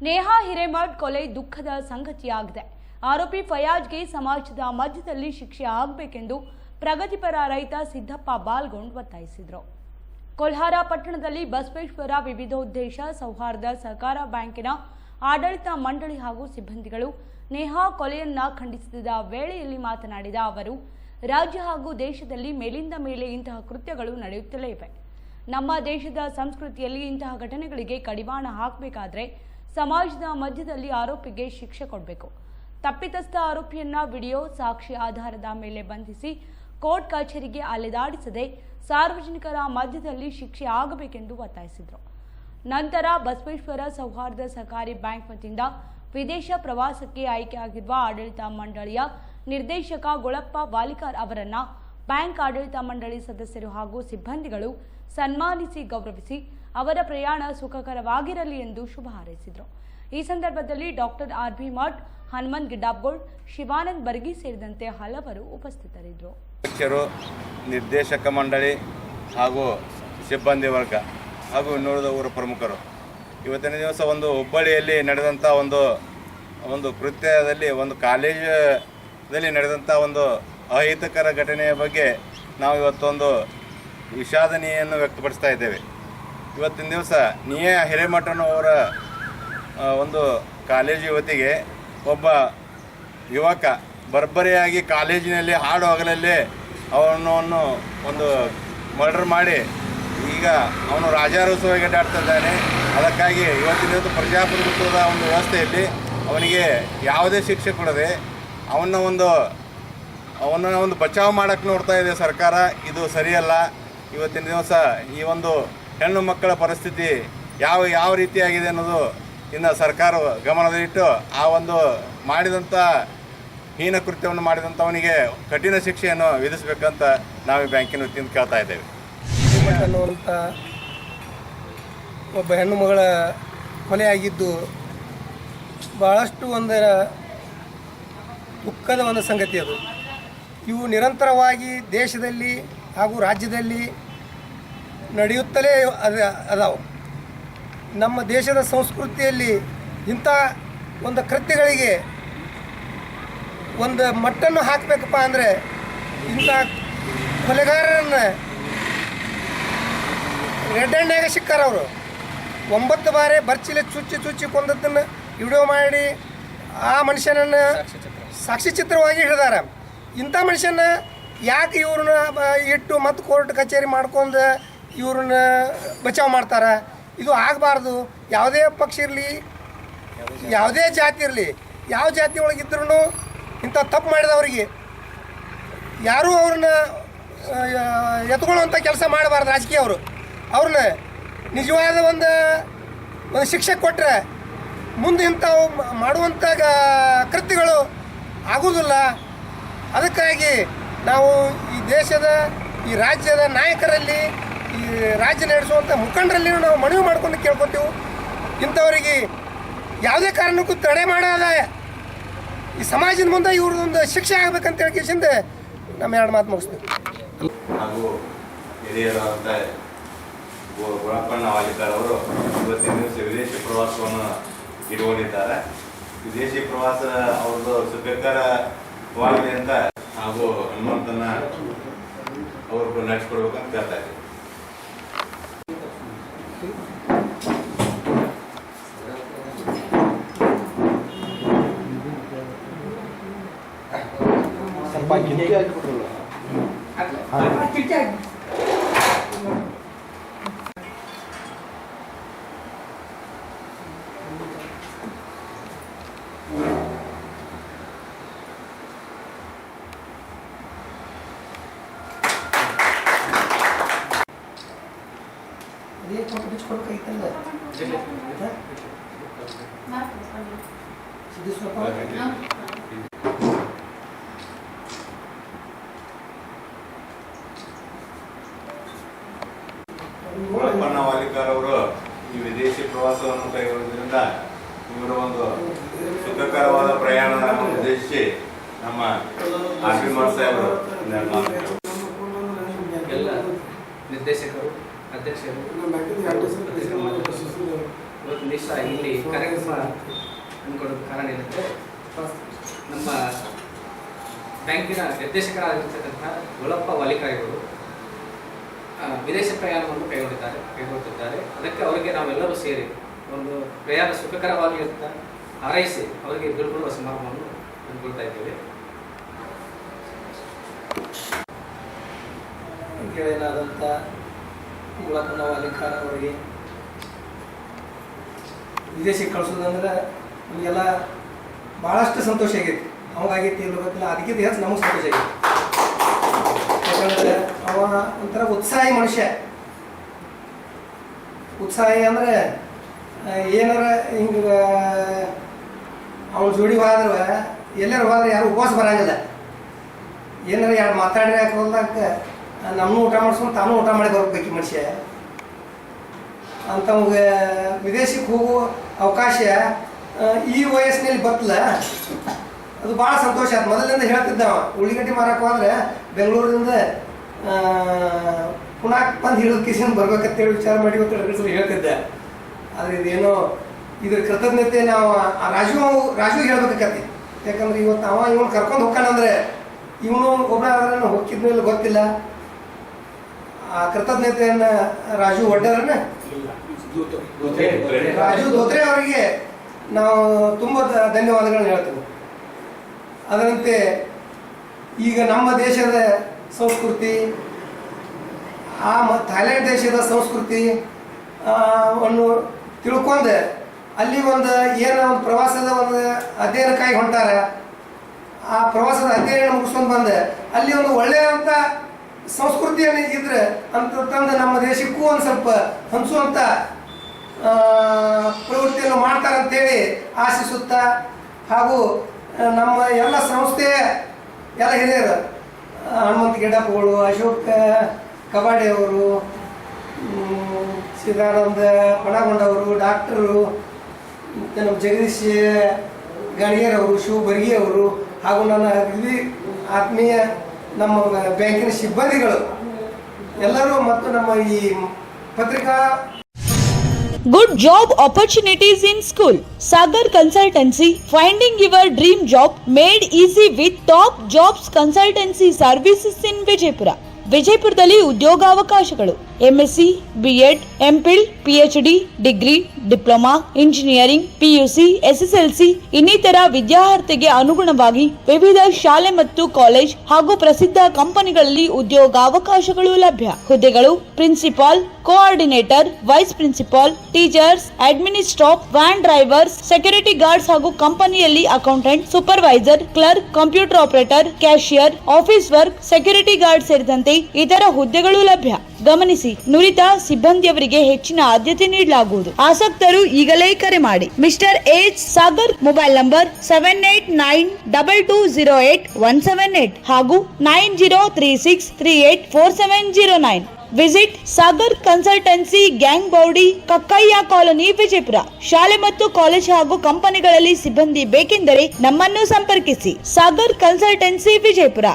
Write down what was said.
ನೇಹಾ ಹಿರೇಮಠ್ ಕೊಲೆ ದುಃಖದ ಸಂಗತಿಯಾಗಿದೆ. ಆರೋಪಿ ಫಯಾಜ್ಗೆ ಸಮಾಜದ ಮಧ್ಯದಲ್ಲಿ ಶಿಕ್ಷೆ ಆಗಬೇಕೆಂದು ಪ್ರಗತಿಪರ ರೈತ ಸಿದ್ದಪ್ಪ ಬಾಲ್ಗೊಂಡ್ ಒತ್ತಾಯಿಸಿದರು. ಕೊಲ್ಹಾರ ಪಟ್ಟಣದಲ್ಲಿ ಬಸವೇಶ್ವರ ವಿವಿಧೋದ್ದೇಶ ಸೌಹಾರ್ದ ಸಹಕಾರ ಬ್ಯಾಂಕಿನ ಆಡಳಿತ ಮಂಡಳಿ ಹಾಗೂ ಸಿಬ್ಬಂದಿಗಳು ನೇಹಾ ಕೊಲೆಯನ್ನ ಖಂಡಿಸಿದ ವೇಳೆಯಲ್ಲಿ ಮಾತನಾಡಿದ ಅವರು, ರಾಜ್ಯ ಹಾಗೂ ದೇಶದಲ್ಲಿ ಮೇಲಿಂದ ಮೇಲೆ ಇಂತಹ ಕೃತ್ಯಗಳು ನಡೆಯುತ್ತಲೇ ಇವೆ. ನಮ್ಮ ದೇಶದ ಸಂಸ್ಕೃತಿಯಲ್ಲಿ ಇಂತಹ ಘಟನೆಗಳಿಗೆ ಕಡಿವಾಣ ಹಾಕಬೇಕಾದ್ರೆ ಸಮಾಜದ ಮಧ್ಯದಲ್ಲಿ ಆರೋಪಿಗೆ ಶಿಕ್ಷೆ ಕೊಡಬೇಕು. ತಪ್ಪಿತಸ್ಥ ಆರೋಪಿಯನ್ನ ವಿಡಿಯೋ ಸಾಕ್ಷಿ ಆಧಾರದ ಮೇಲೆ ಬಂಧಿಸಿ ಕೋರ್ಟ್ ಕಚೇರಿಗೆ ಅಲೆದಾಡಿಸದೆ ಸಾರ್ವಜನಿಕರ ಮಧ್ಯದಲ್ಲಿ ಶಿಕ್ಷೆ ಆಗಬೇಕೆಂದು ಒತ್ತಾಯಿಸಿದರು. ನಂತರ ಬಸವೇಶ್ವರ ಸೌಹಾರ್ದ ಸಹಕಾರಿ ಬ್ಯಾಂಕ್ ವತಿಯಿಂದ ವಿದೇಶ ಪ್ರವಾಸಕ್ಕೆ ಆಯ್ಕೆಯಾಗಿರುವ ಆಡಳಿತ ಮಂಡಳಿಯ ನಿರ್ದೇಶಕ ಗುಳಪ್ಪ ವಾಲಿಕಾರ್ ಅವರನ್ನ ಬ್ಯಾಂಕ್ ಆಡಳಿತ ಮಂಡಳಿ ಸದಸ್ಯರು ಹಾಗೂ ಸಿಬ್ಬಂದಿಗಳು ಸನ್ಮಾನಿಸಿ ಗೌರವಿಸಿ ಅವರ ಪ್ರಯಾಣ ಸುಖಕರವಾಗಿರಲಿ ಎಂದು ಶುಭ ಹಾರೈಸಿದರು. ಈ ಸಂದರ್ಭದಲ್ಲಿ ಡಾಕ್ಟರ್ ಆರ್.ಬಿ. ಮಠ್, ಹನುಮಂತ್ ಗಿಡ್ಡಾಪ್ಗೋಳ್, ಶಿವಾನಂದ್ ಬರ್ಗಿ ಸೇರಿದಂತೆ ಹಲವರು ಉಪಸ್ಥಿತರಿದ್ದರು. ನಿರ್ದೇಶಕ ಮಂಡಳಿ ಹಾಗೂ ಸಿಬ್ಬಂದಿ ವರ್ಗ ಹಾಗೂ ಇನ್ನುಳಿದ ಊರ ಪ್ರಮುಖರು ಇವತ್ತಿನ ದಿವಸ ಒಂದು ಹುಬ್ಬಳ್ಳಿಯಲ್ಲಿ ನಡೆದಂಥ ಒಂದು ಕೃತ್ಯದಲ್ಲಿ ಒಂದು ಕಾಲೇಜಲ್ಲಿ ನಡೆದಂಥ ಒಂದು ಅಹಿತಕರ ಘಟನೆಯ ಬಗ್ಗೆ ನಾವು ಇವತ್ತೊಂದು ವಿಷಾದನೆಯನ್ನು ವ್ಯಕ್ತಪಡಿಸ್ತಾ ಇದ್ದೇವೆ. ಇವತ್ತಿನ ದಿವಸ ನೇಹಾ ಹಿರೇಮಠನವರ ಒಂದು ಕಾಲೇಜು ಯುವತಿಗೆ ಒಬ್ಬ ಯುವಕ ಬರ್ಬರಿಯಾಗಿ ಕಾಲೇಜಿನಲ್ಲಿ ಹಾಡು ಹಗಲಲ್ಲಿ ಅವನನ್ನು ಒಂದು ಮರ್ಡರ್ ಮಾಡಿ ಈಗ ಅವನು ರಾಜಾರೋತ್ಸವಕ್ಕೆ ಅಡ್ಡಾಡ್ತಾ ಇದ್ದಾನೆ. ಅದಕ್ಕಾಗಿ ಇವತ್ತಿನ ಪ್ರಜಾಪ್ರಭುತ್ವದ ಒಂದು ವ್ಯವಸ್ಥೆಯಲ್ಲಿ ಅವನಿಗೆ ಯಾವುದೇ ಶಿಕ್ಷೆ ಕೊಡದೆ ಅವನ್ನ ಒಂದು ಬಚಾವ್ ಮಾಡೋಕ್ಕೆ ನೋಡ್ತಾ ಇದೆ ಸರ್ಕಾರ. ಇದು ಸರಿಯಲ್ಲ. ಇವತ್ತಿನ ದಿವಸ ಈ ಒಂದು ಹೆಣ್ಣು ಮಕ್ಕಳ ಪರಿಸ್ಥಿತಿ ಯಾವ ರೀತಿಯಾಗಿದೆ ಅನ್ನೋದು ಇನ್ನು ಸರ್ಕಾರ ಗಮನದಲ್ಲಿಟ್ಟು ಆ ಒಂದು ಮಾಡಿದಂಥ ಹೀನ ಕೃತ್ಯವನ್ನು ಮಾಡಿದಂಥವನಿಗೆ ಕಠಿಣ ಶಿಕ್ಷೆಯನ್ನು ವಿಧಿಸಬೇಕಂತ ನಾವು ಈ ಬ್ಯಾಂಕಿನ ವತಿಯಿಂದ ಕೇಳ್ತಾ ಇದ್ದೇವೆ. ಅನ್ನುವಂಥ ಒಬ್ಬ ಹೆಣ್ಣು ಮಗಳ ಕೊಲೆಯಾಗಿದ್ದು ಭಾಳಷ್ಟು ದುಃಖದ ಒಂದು ಸಂಗತಿ ಅದು. ಇವು ನಿರಂತರವಾಗಿ ದೇಶದಲ್ಲಿ ಹಾಗೂ ರಾಜ್ಯದಲ್ಲಿ ನಡೆಯುತ್ತಲೇ ಅದಾವು. ನಮ್ಮ ದೇಶದ ಸಂಸ್ಕೃತಿಯಲ್ಲಿ ಇಂಥ ಒಂದು ಕೃತ್ಯಗಳಿಗೆ ಒಂದು ಮಟ್ಟನ್ನು ಹಾಕಬೇಕಪ್ಪ ಅಂದರೆ ಇಂಥ ಕೊಲೆಗಾರರನ್ನು ರೆಡ್ ಹ್ಯಾಂಡ್ನಾಗ ಸಿಕ್ಕಾರ. ಅವರು 9 ಬಾರಿ ಬರ್ಚಿಲೆ ಚುಚ್ಚಿ ಕೊಂದದ್ದನ್ನು ವಿಡಿಯೋ ಮಾಡಿ ಆ ಮನುಷ್ಯನನ್ನು ಸಾಕ್ಷಿಚಿತ್ರವಾಗಿ ಹಿಡಿದಾರ. ಇಂಥ ಮನುಷ್ಯನ ಯಾಕೆ ಇವ್ರನ್ನ ಇಟ್ಟು ಮತ್ತು ಕೋರ್ಟ್ ಕಚೇರಿ ಮಾಡ್ಕೊಂಡು ಇವ್ರನ್ನ ಬಚಾವ್ ಮಾಡ್ತಾರೆ? ಇದು ಆಗಬಾರ್ದು. ಯಾವುದೇ ಪಕ್ಷ ಇರಲಿ, ಯಾವುದೇ ಜಾತಿ ಇರಲಿ, ಯಾವ ಜಾತಿ ಒಳಗಿದ್ರೂ ಇಂಥ ತಪ್ಪು ಮಾಡಿದವರಿಗೆ ಯಾರೂ ಅವ್ರನ್ನ ಎತ್ಕೊಳ್ಳುವಂಥ ಕೆಲಸ ಮಾಡಬಾರ್ದು. ರಾಜಕೀಯವರು ಅವ್ರನ್ನ ನಿಜವಾದ ಒಂದು ಶಿಕ್ಷೆ ಕೊಟ್ಟರೆ ಮುಂದೆ ಇಂಥವು ಮಾಡುವಂಥ ಕೃತ್ಯಗಳು ಆಗೋದಿಲ್ಲ. ಅದಕ್ಕಾಗಿ ನಾವು ಈ ದೇಶದ ಈ ರಾಜ್ಯದ ನಾಯಕರಲ್ಲಿ, ಈ ರಾಜ್ಯ ನಡೆಸುವಂಥ ಮುಖಂಡರಲ್ಲಿ ನಾವು ಮನವಿ ಮಾಡ್ಕೊಂಡು ಕೇಳ್ಕೊತೀವಿ, ಇಂಥವರಿಗೆ ಯಾವುದೇ ಕಾರಣಕ್ಕೂ ತಡೆ ಮಾಡಾದ ಈ ಸಮಾಜದ ಮುಂದೆ ಇವ್ರದ್ದೊಂದು ಶಿಕ್ಷೆ ಆಗಬೇಕಂತ ಹೇಳ್ಕಿಸಿಂದ ನಮ್ಮ 2 ಮಾತು ಮುಗಿಸ್ತೀವಿ. ಹಾಗೂ ಹಿರಿಯರಾದಂಥ ಗುಳಪ್ಪಣ್ಣ ವಾಲಿಕಾರ್ ಅವರು ಇವತ್ತಿನ ದಿವಸ ವಿದೇಶಿ ಪ್ರವಾಸವನ್ನು ಇಟ್ಕೊಂಡಿದ್ದಾರೆ. ವಿದೇಶಿ ಪ್ರವಾಸ ಅವ್ರದ್ದು ಸುಖಕರವಾಗಲಿ ಅಂತ ಹಾಗೂ ಹನುಮಂತನ ಅವ್ರಿಗೂ ನಡೆಸ್ಕೊಡ್ಬೇಕಂತ ಕೇಳ್ತಾ ಇದ್ದೀವಿ. ಗುಳಪ್ಪಣ್ಣ ವಾಲಿಕಾರ್ ಅವರು ಈ ವಿದೇಶಿ ಪ್ರವಾಸವನ್ನು ಕೈಗೊಳ್ಳೋದ್ರಿಂದ ಇವರ ಒಂದು ಸುಖಕರವಾದ ಪ್ರಯಾಣವನ್ನು ಉದ್ದೇಶಿಸಿ ನಮ್ಮ ಆರ್.ಬಿ. ಮಠ್ ಸಾಹೇಬರು ಎಲ್ಲ ನಿರ್ದೇಶಕರು, ಅಧ್ಯಕ್ಷರು, ಇವತ್ತು ದಿವಸ ಇಲ್ಲಿ ಕಾರ್ಯಕ್ರಮ ಹಮ್ಮಿಕೊಳ್ಳೋದು ಕಾರಣ ಏನಂದರೆ ನಮ್ಮ ಬ್ಯಾಂಕಿನ ನಿರ್ದೇಶಕರಾಗಿರ್ತಕ್ಕಂಥ ಗುಳಪ್ಪ ವಾಲಿಕಾಯಿಗಳು ವಿದೇಶ ಪ್ರಯಾಣವನ್ನು ಕೈಗೊಳ್ಳುತ್ತಿದ್ದಾರೆ. ಅದಕ್ಕೆ ಅವರಿಗೆ ನಾವೆಲ್ಲರೂ ಸೇರಿ ಒಂದು ಪ್ರಯಾಣ ಸುಖಕರವಾಗಿ ಅಂತ ಹಾರೈಸಿ ಅವರಿಗೆ ಬೀಳ್ಕೊಡುವ ಸಮಾರಂಭವನ್ನು ಹಮ್ಮಿಕೊಳ್ತಾ ಇದ್ದೇವೆ. ಗೆಳೆಯನಾದಂಥ ಗುಳಪ್ಪನ ವಾಲಿಕಾರ್ ಅವರಿಗೆ ವಿದೇಶಕ್ಕೆ ಕಳಿಸೋದಂದ್ರೆ ನಮಗೆಲ್ಲ ಭಾಳಷ್ಟು ಸಂತೋಷ ಆಗೈತಿ. ಅವಾಗೈತಿ ಇಲ್ಲ ಗೊತ್ತಿಲ್ಲ, ಅದಕ್ಕಿಂತ ಹೆಚ್ಚು ನಮಗೆ ಸಂತೋಷ ಆಗೈತಿ. ಯಾಕಂದರೆ ಅವ ಒಂಥರ ಉತ್ಸಾಹಿ ಮನುಷ್ಯ. ಉತ್ಸಾಹಿ ಅಂದರೆ ಏನಾರ ಹಿಂಗೆ ಅವನ ಜೋಡಿ ಹೋದ್ರೆ ಎಲ್ಲರೂ ಹೋದ್ರೆ ಯಾರು ಉಪವಾಸ ಬರೋಂಗಿಲ್ಲ. ಏನಾರ ಯಾರು ಮಾತಾಡಿದ್ರೆ ಹಾಕೋದಾಗ ನಮ್ಮನ್ನು ಊಟ ಮಾಡಿಸ್ಕೊಂಡು ತಾನೂ ಊಟ ಮಾಡಿ ಬರ್ಬೇಕು ಈ ಮನುಷ್ಯ. ಅಂಥವ್ಗೆ ವಿದೇಶಕ್ಕೆ ಹೋಗೋ ಅವಕಾಶ ಈ ವಯಸ್ಸಿನಲ್ಲಿ ಬರ್ತಲ್ಲ, ಅದು ಭಾಳ ಸಂತೋಷ ಆಯ್ತು. ಮೊದಲಿಂದ ಹೇಳ್ತಿದ್ದವ ಉಳ್ಳಿಗಡ್ಡೆ ಮಾರಕ್ಕೆ ಹೋದ್ರೆ ಬೆಂಗಳೂರಿಂದ ಪುನಃ ಬಂದು ಹಿಡಿದು ಕಿಸಿಂದ ಬರ್ಬೇಕಂತೇಳಿ ವಿಚಾರ ಮಾಡಿ ಇವತ್ತು ಹೇಳ್ತಿದ್ದೆ. ಆದರೆ ಇದೇನೋ ಇದ್ರ ಕೃತಜ್ಞತೆ ನಾವು ರಾಜು ಹೇಳ್ಬೇಕಾಕತಿ. ಯಾಕಂದ್ರೆ ಇವತ್ತು ಇವನು ಕರ್ಕೊಂಡು ಹೋಗ್ಕಾನಂದ್ರೆ ಇವನು ಒಬ್ಬ ಆದ್ರೆ ಹೋಗಿದ್ಮೇಲೆ ಗೊತ್ತಿಲ್ಲ. ಆ ಕೃತಜ್ಞತೆಯನ್ನು ರಾಜು ಒಡ್ಡರನ್ನ ರಾಜು ಧೋತ್ರೆ ಅವರಿಗೆ ನಾವು ತುಂಬ ಧನ್ಯವಾದಗಳನ್ನ ಹೇಳ್ತೇವೆ. ಅದರಂತೆ ಈಗ ನಮ್ಮ ದೇಶದ ಸಂಸ್ಕೃತಿ ಥೈಲ್ಯಾಂಡ್ ದೇಶದ ಸಂಸ್ಕೃತಿ ಅನ್ನು ತಿಳ್ಕೊಂಡು ಅಲ್ಲಿ ಒಂದು ಏನೋ ಒಂದು ಪ್ರವಾಸದ ಒಂದು ಅಧ್ಯಯನಕ್ಕಾಗಿ ಹೊಂಟಾರೆ. ಆ ಪ್ರವಾಸದ ಅಧ್ಯಯನ ಮುಗಿಸ್ಕೊಂಡು ಬಂದೆ ಅಲ್ಲಿ ಒಂದು ಒಳ್ಳೆಯಂಥ ಸಂಸ್ಕೃತಿಯನ್ನು ಇದ್ರೆ ಅಂತ ತಂದು ನಮ್ಮ ದೇಶಕ್ಕೂ ಒಂದು ಸ್ವಲ್ಪ ಹಂಚುವಂಥ ಪ್ರವೃತ್ತಿಯನ್ನು ಮಾಡ್ತಾರಂತೇಳಿ ಆಶಿಸುತ್ತಾ, ಹಾಗೂ ನಮ್ಮ ಎಲ್ಲ ಸಂಸ್ಥೆಯ ಎಲ್ಲ ಹಿರಿಯರು ಹನುಮಂತ ಗಿಡಪ್ಪಗಳು, ಅಶೋಕ್ ಕಬಾಡಿ ಅವರು, ಸಿದ್ಧಾನಂದ ಬಣಗೊಂಡವರು, ಡಾಕ್ಟರು, ಮತ್ತು ನಮ್ಮ ಜಗದೀಶ್ ಗಾಣಿಗೇರವರು, ಶಿವ ಬರ್ಗಿ ಅವರು, ಹಾಗೂ ನನ್ನ ಆತ್ಮೀಯ ನಮ್ಮ ಬ್ಯಾಂಕಿನ ಸಿಬ್ಬಂದಿಗಳು ಎಲ್ಲರೂ ಮತ್ತು ನಮ್ಮ ಈ ಪತ್ರಿಕಾ Good job opportunities in school. Sagar Consultancy, finding your dream job made easy with Top Jobs Consultancy Services in Vijaypura. ವಿಜಯಪುರದಲ್ಲಿ ಉದ್ಯೋಗಾವಕಾಶಗಳು MSc, BEd, MPhil, PhD, degree, diploma, engineering, PUC, SSLC ಇನ್ನಿತರ ವಿದ್ಯಾರ್ಥಿಗೆ ಅನುಗುಣವಾಗಿ ವಿವಿಧ ಶಾಲೆ ಮತ್ತು ಕಾಲೇಜ್ ಹಾಗೂ ಪ್ರಸಿದ್ಧ ಕಂಪನಿಗಳಲ್ಲಿ ಉದ್ಯೋಗಾವಕಾಶಗಳು ಲಭ್ಯ. ಹುದ್ದೆಗಳು principal, coordinator, vice principal, teachers, administrative, van drivers, security guards ಹಾಗೂ ಕಂಪನಿಯಲ್ಲಿ accountant, supervisor, clerk, computer operator, cashier, office work, security guard ಸೇರಿದಂತೆ ಇತರ ಹುದ್ದೆಗಳು ಲಭ್ಯ. ಗಮನಿಸಿ, ನುರಿತ ಸಿಬ್ಬಂದಿಯವರಿಗೆ ಹೆಚ್ಚಿನ ಆದ್ಯತೆ ನೀಡಲಾಗುವುದು. ಆಸಕ್ತರು ಈಗಲೇ ಕರೆ ಮಾಡಿ. Mister H Sagar, mobile number 7892208178 ಹಾಗೂ 9036384709. Visit Sagar consultancy, gang body, Kakkayya colony, Vijayapura. ಶಾಲೆ ಮತ್ತು ಕಾಲೇಜ್ ಹಾಗೂ ಕಂಪನಿಗಳಲ್ಲಿ ಸಿಬ್ಬಂದಿ ಬೇಕೆಂದರೆ ನಮ್ಮನ್ನು ಸಂಪರ್ಕಿಸಿ. ಸಾಗರ್ ಕನ್ಸಲ್ಟೆನ್ಸಿ, ವಿಜಯಪುರ.